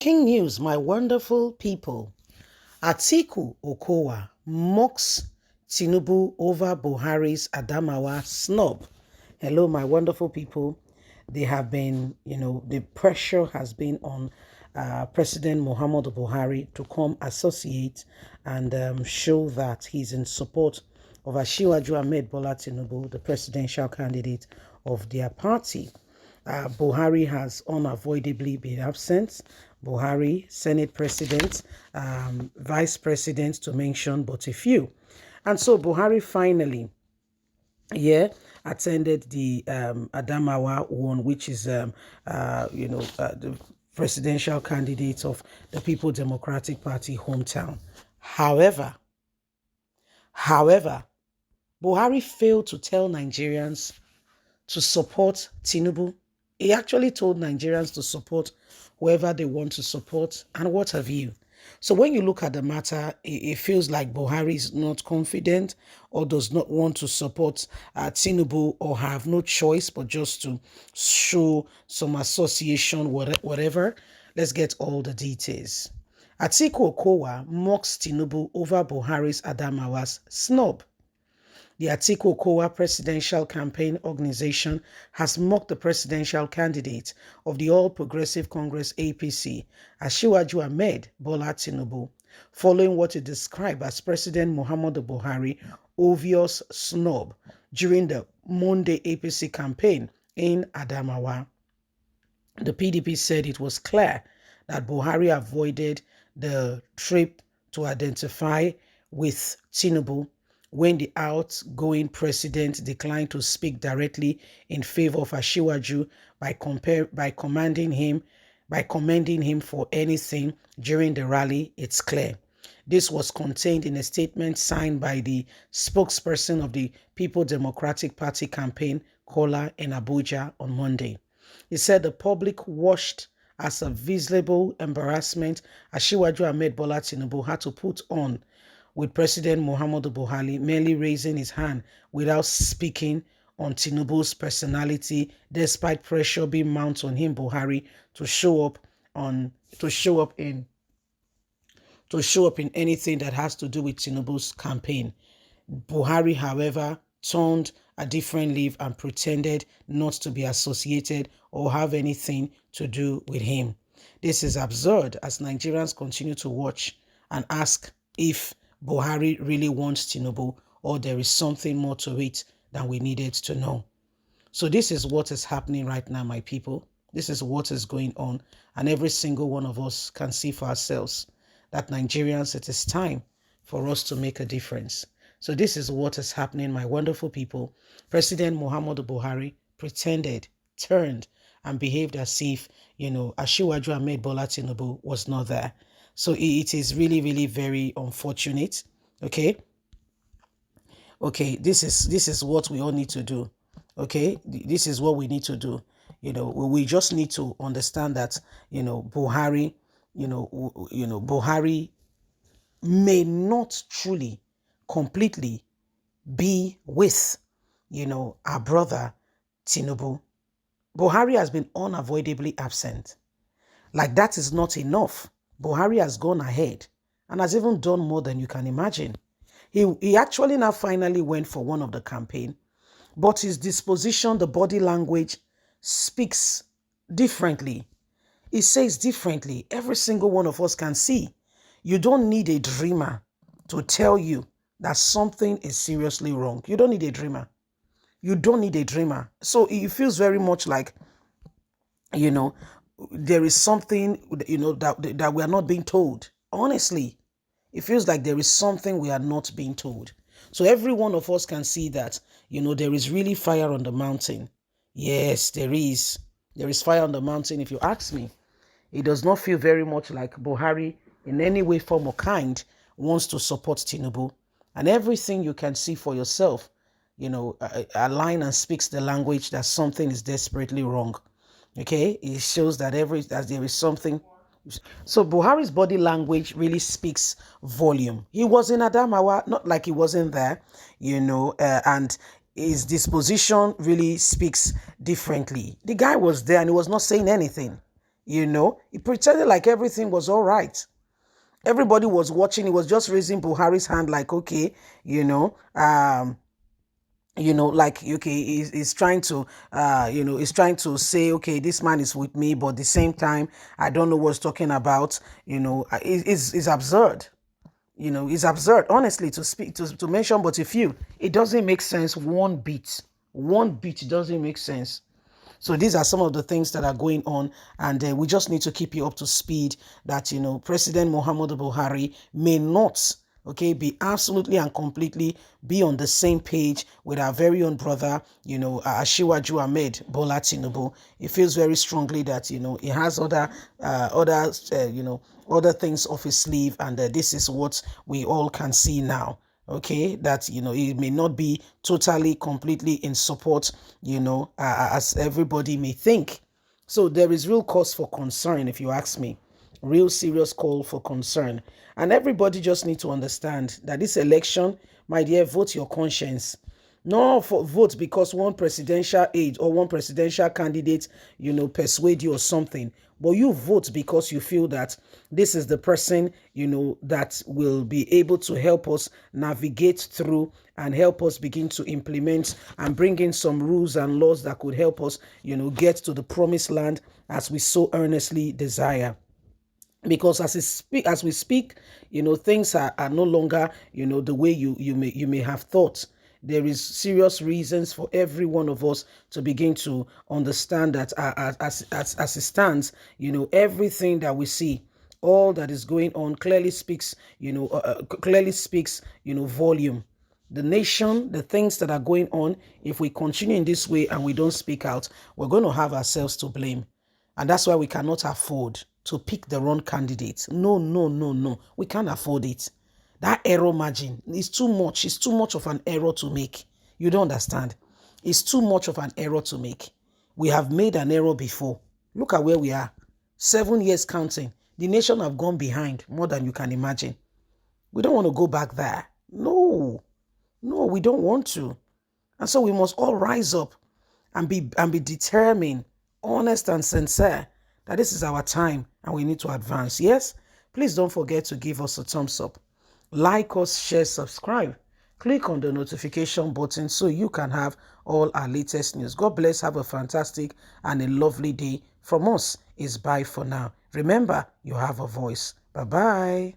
Breaking news, my wonderful people. Atiku Okowa mocks Tinubu over Buhari's Adamawa snub. Hello, my wonderful people. They have been, the pressure has been on President Muhammadu Buhari to come associate and show that he's in support of Asiwaju Ahmed Bola Tinubu, the presidential candidate of their party. Buhari has unavoidably been absent. Buhari, Senate President, Vice President to mention but a few. And so Buhari finally, attended the Adamawa one, which is, the presidential candidate of the People Democratic Party hometown. However, Buhari failed to tell Nigerians to support Tinubu. He actually told Nigerians to support whoever they want to support and what have you. So when you look at the matter, it feels like Buhari is not confident or does not want to support Tinubu or have no choice but just to show some association, whatever. Let's get all the details. Atiku Okowa mocks Tinubu over Buhari's Adamawa's snub. The Atiku Okowa Presidential Campaign Organization has mocked the presidential candidate of the All Progressive Congress APC, Asiwaju Ahmed Bola Tinubu, following what it described as President Muhammadu Buhari obvious snub during the Monday APC campaign in Adamawa. The PDP said it was clear that Buhari avoided the trip to identify with Tinubu when the outgoing president declined to speak directly in favor of Asiwaju by commending him for anything during the rally. It's clear. This was contained in a statement signed by the spokesperson of the People Democratic Party campaign, Kola, in Abuja on Monday. He said the public watched as a visible embarrassment Asiwaju Ahmed Bola Tinubu had to put on with President Muhammadu Buhari merely raising his hand without speaking on Tinubu's personality, despite pressure being mounted on him, Buhari, to show up in anything that has to do with Tinubu's campaign. Buhari, however, turned a different leaf and pretended not to be associated or have anything to do with him. This is absurd as Nigerians continue to watch and ask if Buhari really wants Tinubu or there is something more to it than we needed to know. So this is what is happening right now, my people. This is what is going on, and every single one of us can see for ourselves that Nigerians, it is time for us to make a difference. So this is what is happening, my wonderful people. President Muhammadu Buhari pretended, turned, and behaved as if, Asiwaju Ahmed Bola Tinubu was not there. So it is really, really very unfortunate. Okay, this is what we all need to do. Okay, this is what we need to do. We just need to understand that Buhari, Buhari may not truly, completely be with our brother Tinubu. Buhari has been unavoidably absent. Like that is not enough. Buhari has gone ahead and has even done more than you can imagine. He actually now finally went for one of the campaign, but his disposition, the body language, speaks differently. It says differently. Every single one of us can see. You don't need a dreamer to tell you that something is seriously wrong. You don't need a dreamer. You don't need a dreamer. So it feels very much like, there is something, that we are not being told. Honestly, it feels like there is something we are not being told. So every one of us can see that, there is really fire on the mountain. Yes, there is. There is fire on the mountain, if you ask me. It does not feel very much like Buhari in any way, form or kind wants to support Tinubu. And everything you can see for yourself, align and speaks the language that something is desperately wrong. Okay, it shows that there is something. So Buhari's body language really speaks volume. He was in Adamawa, not like he wasn't there, and his disposition really speaks differently. The guy was there and he was not saying anything. He pretended like everything was all right. Everybody was watching. He was just raising Buhari's hand like, okay, like, okay, he's trying to he's trying to say, okay, this man is with me, but at the same time I don't know what's talking about. It's absurd. It's absurd, honestly, to speak to mention, but it doesn't make sense. One bit doesn't make sense. So these are some of the things that are going on, and we just need to keep you up to speed that, President Muhammadu Buhari may not, okay, be absolutely and completely be on the same page with our very own brother, Ashiwaju Ahmed Bola Tinubu. He feels very strongly that, he has other things off his sleeve, and this is what we all can see now. Okay, that he may not be totally completely in support, as everybody may think. So there is real cause for concern, if you ask me. Real serious call for concern. And everybody just need to understand that this election, my dear, vote your conscience. No vote because one presidential aide or one presidential candidate, persuade you or something. But you vote because you feel that this is the person, that will be able to help us navigate through and help us begin to implement and bring in some rules and laws that could help us, get to the promised land as we so earnestly desire. Because as we speak, things are no longer, the way you may have thought. There is serious reasons for every one of us to begin to understand that as it stands, everything that we see, all that is going on clearly speaks, volume. The nation, the things that are going on, if we continue in this way and we don't speak out, we're going to have ourselves to blame. And that's why we cannot afford to pick the wrong candidate. No, no, no, no. We can't afford it. That error margin is too much. It's too much of an error to make. You don't understand. It's too much of an error to make. We have made an error before. Look at where we are. 7 years counting. The nation have gone behind more than you can imagine. We don't want to go back there. No, we don't want to. And so we must all rise up and be determined, honest and sincere that this is our time and we need to advance. Yes, please don't forget to give us a thumbs up. Like us, share, subscribe. Click on the notification button so you can have all our latest news. God bless. Have a fantastic and a lovely day. From us is bye for now. Remember, you have a voice. Bye-bye.